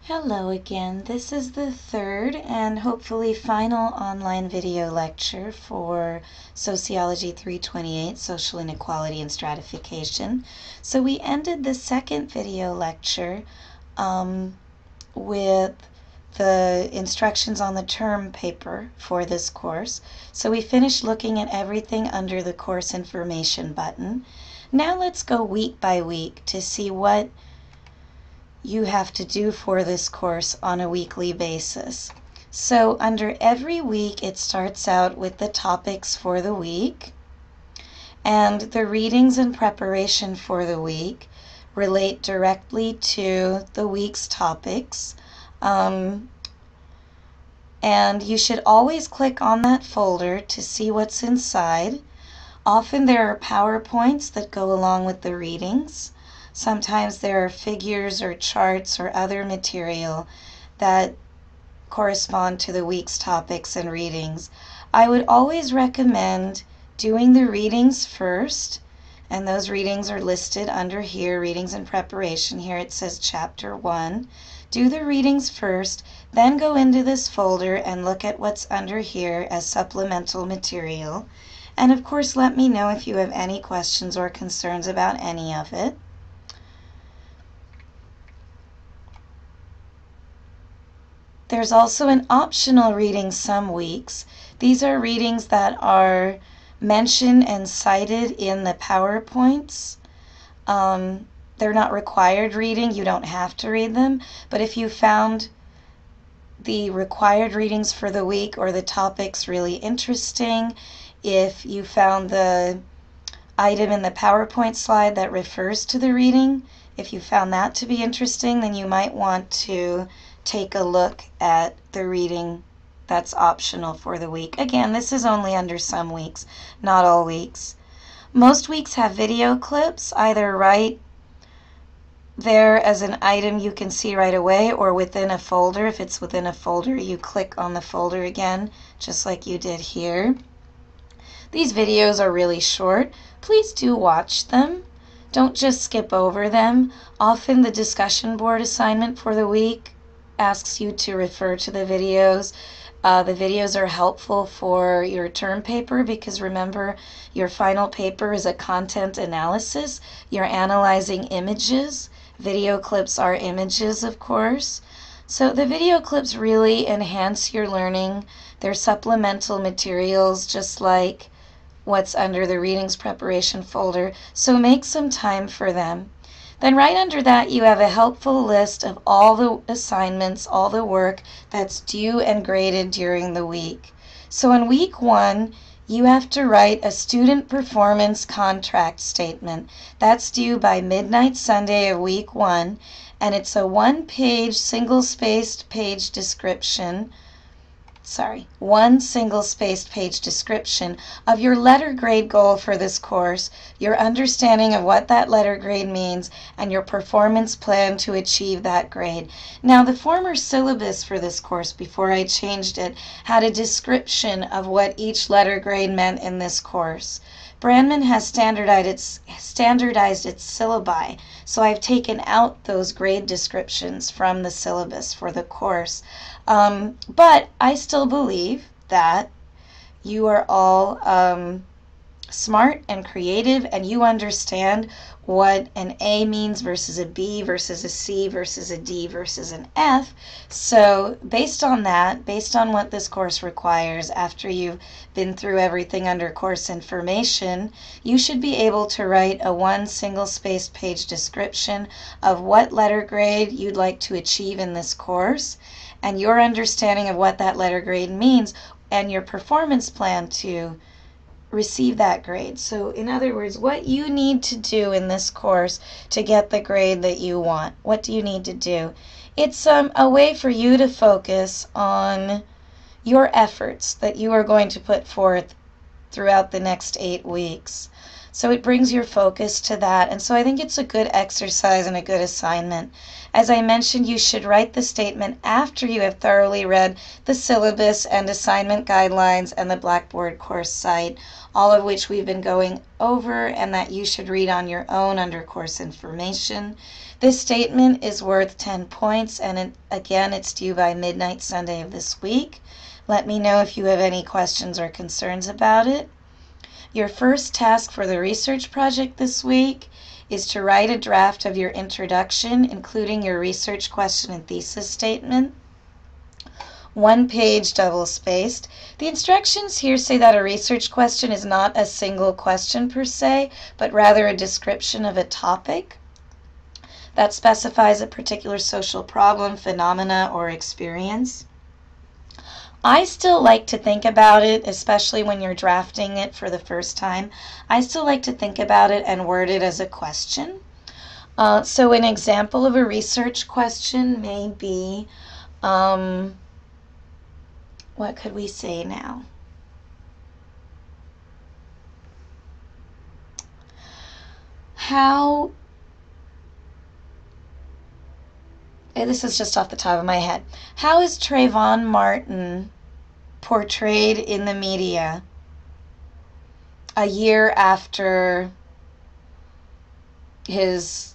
Hello again. This is the third and hopefully final online video lecture for Sociology 328, Social Inequality and Stratification. So we ended the second video lecture with the instructions on the term paper for this course. So we finished looking at everything under the course information button. Now let's go week by week to see what you have to do for this course on a weekly basis. So under every week it starts out with the topics for the week, and the readings and preparation for the week relate directly to the week's topics. And you should always click on that folder to see what's inside. Often there are PowerPoints that go along with the readings. Sometimes there are figures or charts or other material that correspond to the week's topics and readings. I would always recommend doing the readings first, and those readings are listed under here, readings in preparation. Here it says Chapter 1. Do the readings first, then go into this folder and look at what's under here as supplemental material. And of course, let me know if you have any questions or concerns about any of it. There's also an optional reading some weeks. These are readings that are mentioned and cited in the PowerPoints. They're not required reading. You don't have to read them. But if you found the required readings for the week or the topics really interesting, if you found the item in the PowerPoint slide that refers to the reading, if you found that to be interesting, then you might want to take a look at the reading that's optional for the week. Again, this is only under some weeks, not all weeks. Most weeks have video clips, either right there as an item you can see right away or within a folder. If it's within a folder, you click on the folder again, just like you did here. These videos are really short. Please do watch them. Don't just skip over them. Often the discussion board assignment for the week asks you to refer to the videos. The videos are helpful for your term paper because remember, your final paper is a content analysis. You're analyzing images. Video clips are images, of course. So the video clips really enhance your learning. They're supplemental materials, just like what's under the readings preparation folder. So make some time for them. Then right under that you have a helpful list of all the assignments, all the work that's due and graded during the week. So in week 1, you have to write a student performance contract statement. That's due by midnight Sunday of week 1, and it's a one-page single-spaced page description. One single-spaced page description of your letter grade goal for this course, your understanding of what that letter grade means, and your performance plan to achieve that grade. Now, the former syllabus for this course, before I changed it, had a description of what each letter grade meant in this course. Brandman has standardized its syllabi, so I've taken out those grade descriptions from the syllabus for the course. But I still believe that you are all smart and creative, and you understand what an A means versus a B versus a C versus a D versus an F. So based on that, based on what this course requires, after you've been through everything under course information, you should be able to write a one single-spaced page description of what letter grade you'd like to achieve in this course, and your understanding of what that letter grade means, and your performance plan to receive that grade. So in other words, what you need to do in this course to get the grade that you want. What do you need to do? It's a way for you to focus on your efforts that you are going to put forth throughout the next 8 weeks. So it brings your focus to that, and so I think it's a good exercise and a good assignment. As I mentioned, you should write the statement after you have thoroughly read the syllabus and assignment guidelines and the Blackboard course site, all of which we've been going over and that you should read on your own under course information. This statement is worth 10 points, and again, it's due by midnight Sunday of this week. Let me know if you have any questions or concerns about it. Your first task for the research project this week is to write a draft of your introduction, including your research question and thesis statement. 1 page double-spaced. The instructions here say that a research question is not a single question per se, but rather a description of a topic that specifies a particular social problem, phenomena, or experience. I still like to think about it, especially when you're drafting it for the first time. I still like to think about it and word it as a question. So an example of a research question may be, what could we say now? This is just off the top of my head. How is Trayvon Martin portrayed in the media a year after his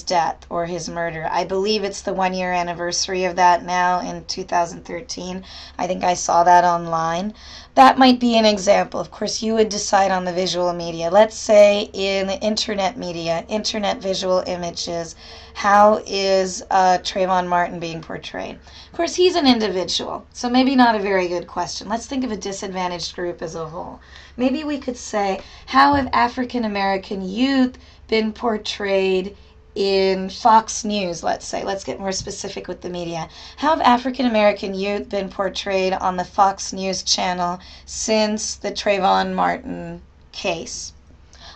death or his murder? I believe it's the 1-year anniversary of that now in 2013. I think I saw that online. That might be an example. Of course, you would decide on the visual media. Let's say in the internet media, internet visual images, how is Trayvon Martin being portrayed? Of course, he's an individual, so maybe not a very good question. Let's think of a disadvantaged group as a whole. Maybe we could say, how have African American youth been portrayed in Fox News, let's say. Let's get more specific with the media. How have African American youth been portrayed on the Fox News channel since the Trayvon Martin case?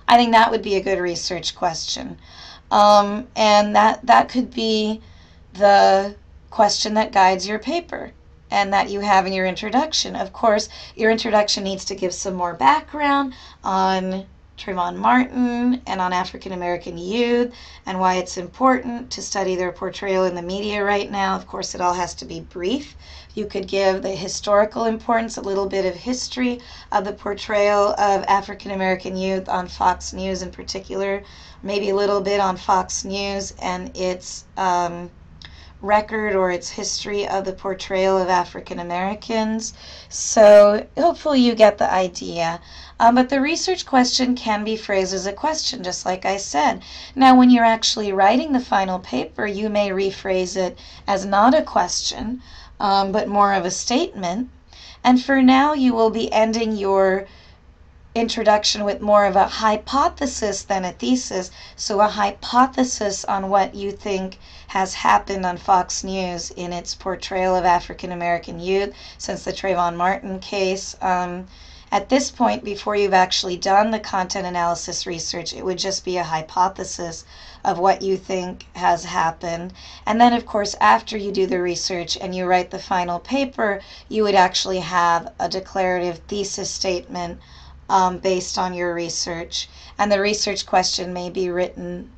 I think that would be a good research question. And that could be the question that guides your paper and that you have in your introduction. Of course, your introduction needs to give some more background on Trayvon Martin and on African American youth and why it's important to study their portrayal in the media right now. Of course, it all has to be brief. You could give the historical importance, a little bit of history of the portrayal of African American youth on Fox News in particular, maybe a little bit on Fox News and its record or its history of the portrayal of African Americans. So hopefully you get the idea. But the research question can be phrased as a question, just like I said. Now, when you're actually writing the final paper, you may rephrase it as not a question, but more of a statement. And for now, you will be ending your introduction with more of a hypothesis than a thesis. So a hypothesis on what you think has happened on Fox News in its portrayal of African American youth since the Trayvon Martin case. At this point, before you've actually done the content analysis research, it would just be a hypothesis of what you think has happened. And then, of course, after you do the research and you write the final paper, you would actually have a declarative thesis statement based on your research. And the research question may be written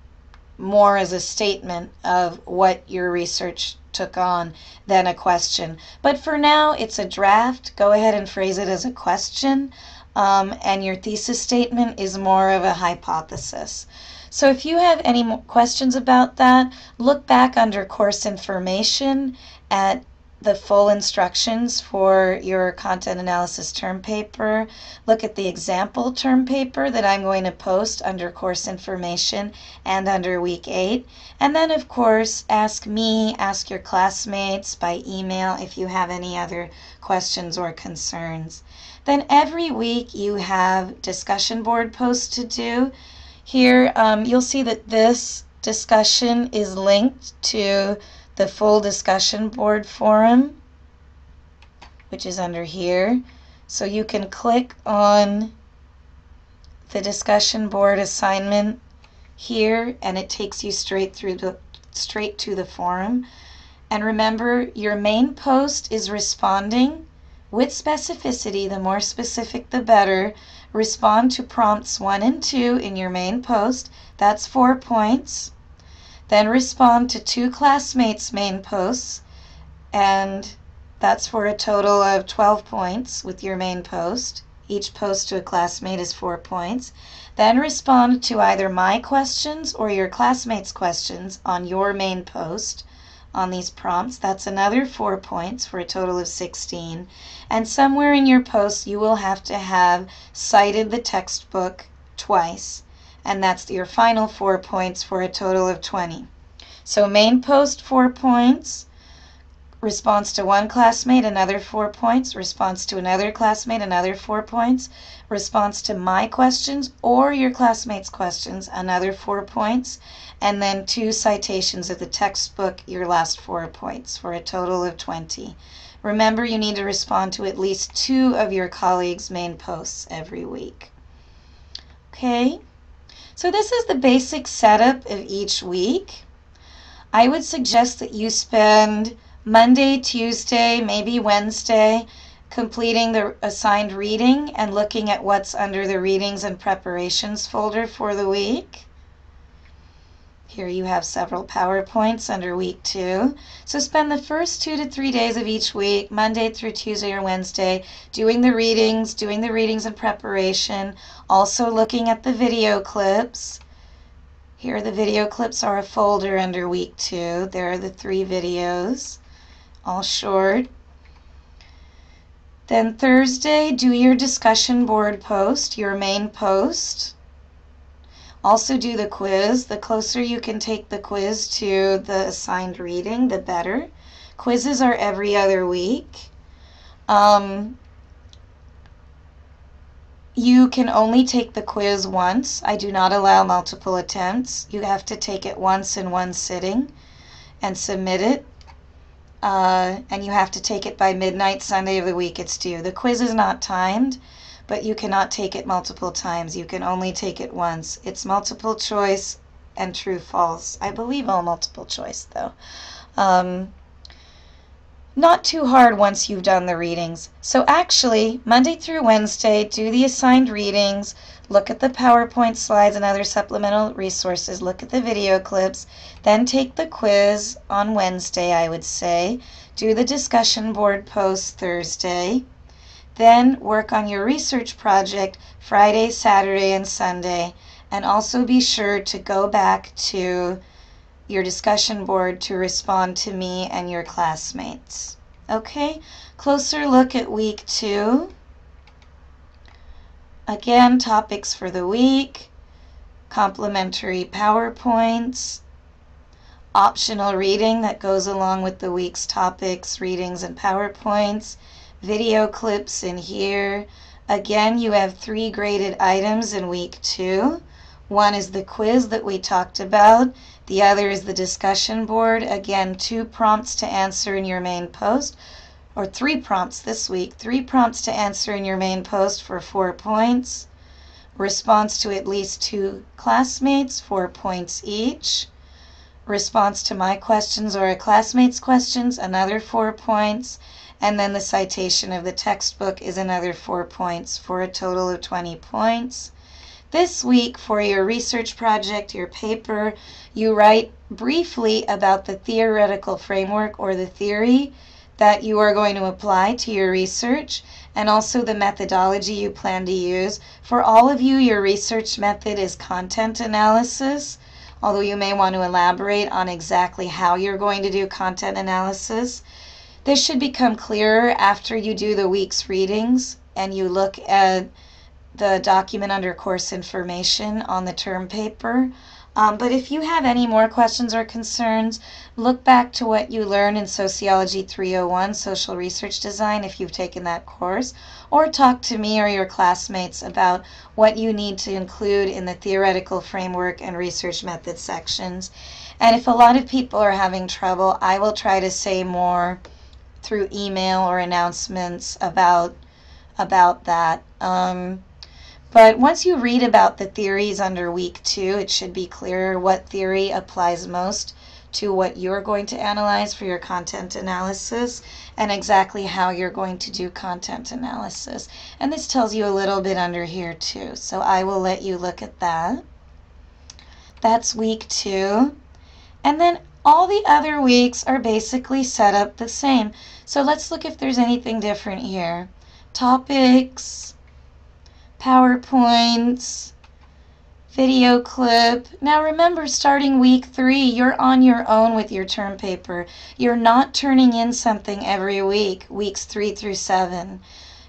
more as a statement of what your research took on than a question. But for now, it's a draft. Go ahead and phrase it as a question. And your thesis statement is more of a hypothesis. So if you have any more questions about that, look back under course information at the full instructions for your content analysis term paper. Look at the example term paper that I'm going to post under course information and under week 8. And then, of course, ask me, ask your classmates by email if you have any other questions or concerns. Then every week you have discussion board posts to do. Here you'll see that this discussion is linked to the full discussion board forum, which is under here. So you can click on the discussion board assignment here and it takes you straight to the forum. And remember, your main post is responding with specificity. The more specific, the better. Respond to prompts 1 and 2 in your main post. That's 4 points. Then respond to 2 classmates' main posts, and that's for a total of 12 points with your main post. Each post to a classmate is 4 points. Then respond to either my questions or your classmates' questions on your main post on these prompts. That's another 4 points for a total of 16. And somewhere in your post you will have to have cited the textbook twice. And that's your final 4 points for a total of 20. So main post, 4 points. Response to one classmate, another 4 points. Response to another classmate, another 4 points. Response to my questions or your classmates' questions, another 4 points. And then 2 citations of the textbook, your last 4 points, for a total of 20. Remember, you need to respond to at least 2 of your colleagues' main posts every week. Okay, so this is the basic setup of each week. I would suggest that you spend Monday, Tuesday, maybe Wednesday, completing the assigned reading and looking at what's under the readings and preparations folder for the week. Here you have several PowerPoints under week 2. So spend the first 2 to 3 days of each week, Monday through Tuesday or Wednesday, doing the readings and preparation, also looking at the video clips. Here the video clips are a folder under week 2. There are the 3 videos, all short. Then Thursday, do your discussion board post, your main post. Also do the quiz. The closer you can take the quiz to the assigned reading, the better. Quizzes are every other week. You can only take the quiz once. I do not allow multiple attempts. You have to take it once in one sitting and submit it. And you have to take it by midnight Sunday of the week it's due. The quiz is not timed, but you cannot take it multiple times. You can only take it once. It's multiple choice and true false. I believe all multiple choice though. Not too hard once you've done the readings. So actually, Monday through Wednesday, do the assigned readings, look at the PowerPoint slides and other supplemental resources, look at the video clips, then take the quiz on Wednesday, I would say. Do the discussion board post Thursday. Then work on your research project Friday, Saturday, and Sunday. And also be sure to go back to your discussion board to respond to me and your classmates. Okay, closer look at week 2. Again, topics for the week, complimentary PowerPoints, optional reading that goes along with the week's topics, readings, and PowerPoints, video clips in here. Again, you have 3 graded items in week 2. One is the quiz that we talked about. The other is the discussion board. Again, 2 prompts to answer in your main post, or 3 prompts this week. 3 prompts to answer in your main post for 4 points. Response to at least 2 classmates, 4 points each. Response to my questions or a classmate's questions, another 4 points. And then the citation of the textbook is another 4 points for a total of 20 points. This week for your research project, your paper, you write briefly about the theoretical framework or the theory that you are going to apply to your research and also the methodology you plan to use. For all of you, your research method is content analysis, although you may want to elaborate on exactly how you're going to do content analysis. This should become clearer after you do the week's readings and you look at the document under course information on the term paper. But if you have any more questions or concerns, look back to what you learned in Sociology 301, Social Research Design, if you've taken that course, or talk to me or your classmates about what you need to include in the theoretical framework and research method sections. And if a lot of people are having trouble, I will try to say more through email or announcements about that. But once you read about the theories under week 2, it should be clearer what theory applies most to what you're going to analyze for your content analysis and exactly how you're going to do content analysis. And this tells you a little bit under here too, so I will let you look at that. That's week 2. And then all the other weeks are basically set up the same. So let's look if there's anything different here. Topics, PowerPoints, video clip. Now remember, starting week 3, you're on your own with your term paper. You're not turning in something every week, weeks 3 through 7.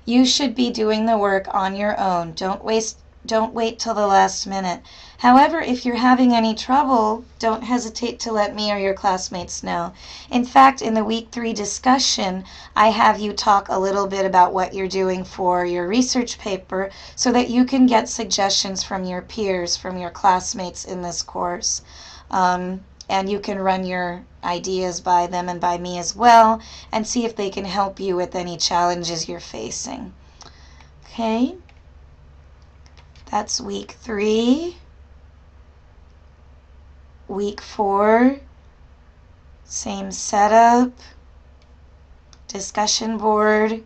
You should be doing the work on your own. Don't wait till the last minute. However, if you're having any trouble, don't hesitate to let me or your classmates know. In fact, in the week 3 discussion, I have you talk a little bit about what you're doing for your research paper so that you can get suggestions from your peers, from your classmates in this course. And you can run your ideas by them and by me as well and see if they can help you with any challenges you're facing. Okay, that's week 3. Week 4, same setup, discussion board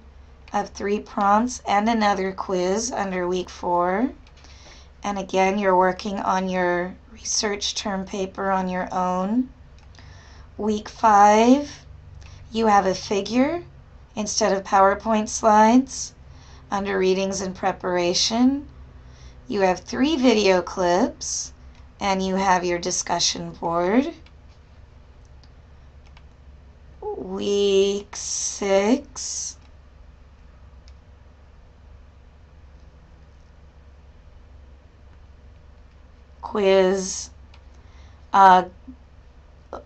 of 3 prompts and another quiz under week 4. And again, you're working on your research term paper on your own. Week 5, you have a figure instead of PowerPoint slides under readings and preparation. You have 3 video clips and you have your discussion board. Week 6, quiz.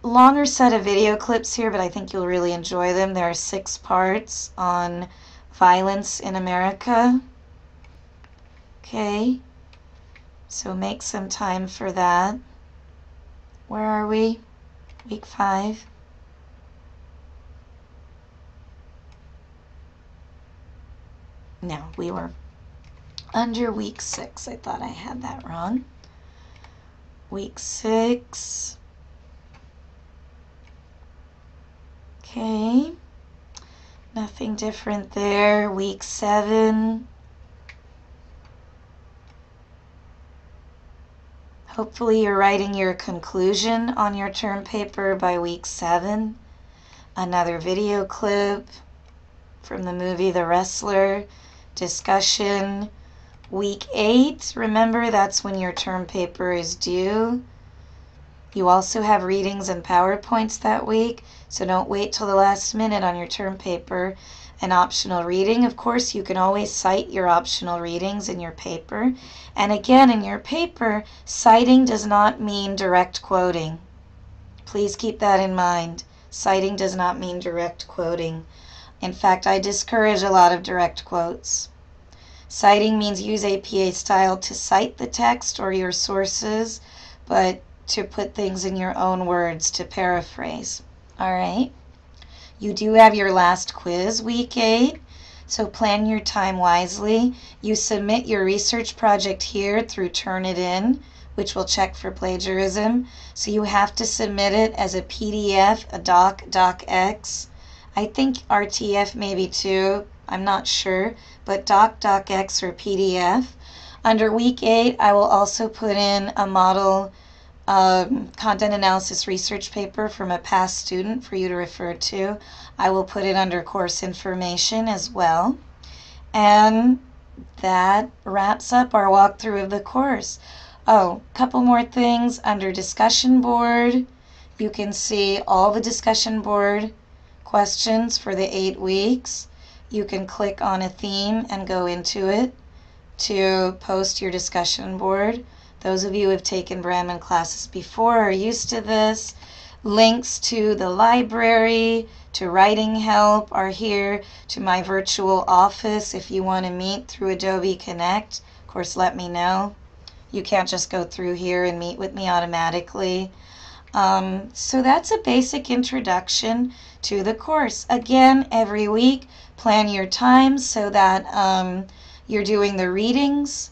Longer set of video clips here, but I think you'll really enjoy them. There are 6 parts on violence in America. Okay, so make some time for that. Where are we? Week 5. No, we were under week 6. I thought I had that wrong. Week 6. Okay, nothing different there. Week 7. Hopefully you're writing your conclusion on your term paper by week 7. Another video clip from the movie The Wrestler. Discussion. Week 8, remember that's when your term paper is due. You also have readings and PowerPoints that week, so don't wait till the last minute on your term paper. An optional reading, of course, you can always cite your optional readings in your paper. And again, in your paper, citing does not mean direct quoting. Please keep that in mind. Citing does not mean direct quoting. In fact, I discourage a lot of direct quotes. Citing means use APA style to cite the text or your sources, but to put things in your own words, to paraphrase. All right. You do have your last quiz, week 8, so plan your time wisely. You submit your research project here through Turnitin, which will check for plagiarism. So you have to submit it as a PDF, a docx. I think RTF maybe too, I'm not sure, but docx or PDF. Under week 8, I will also put in a model content analysis research paper from a past student for you to refer to. I will put it under course information as well. And that wraps up our walkthrough of the course. Oh, a couple more things. Under discussion board, you can see all the discussion board questions for the 8 weeks. You can click on a theme and go into it to post your discussion board. Those of you who have taken Brahmin classes before are used to this. Links to the library, to writing help are here, to my virtual office if you want to meet through Adobe Connect. Of course, let me know. You can't just go through here and meet with me automatically. So that's a basic introduction to the course. Again, every week, plan your time so that you're doing the readings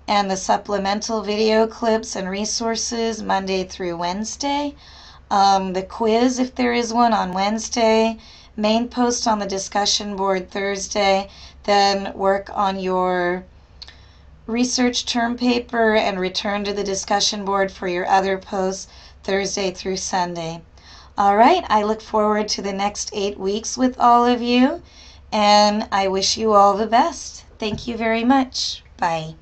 and the supplemental video clips and resources Monday through Wednesday. The quiz, if there is one, on Wednesday. Main post on the discussion board Thursday. Then work on your research term paper and return to the discussion board for your other posts Thursday through Sunday. All right, I look forward to the next 8 weeks with all of you, and I wish you all the best. Thank you very much. Bye.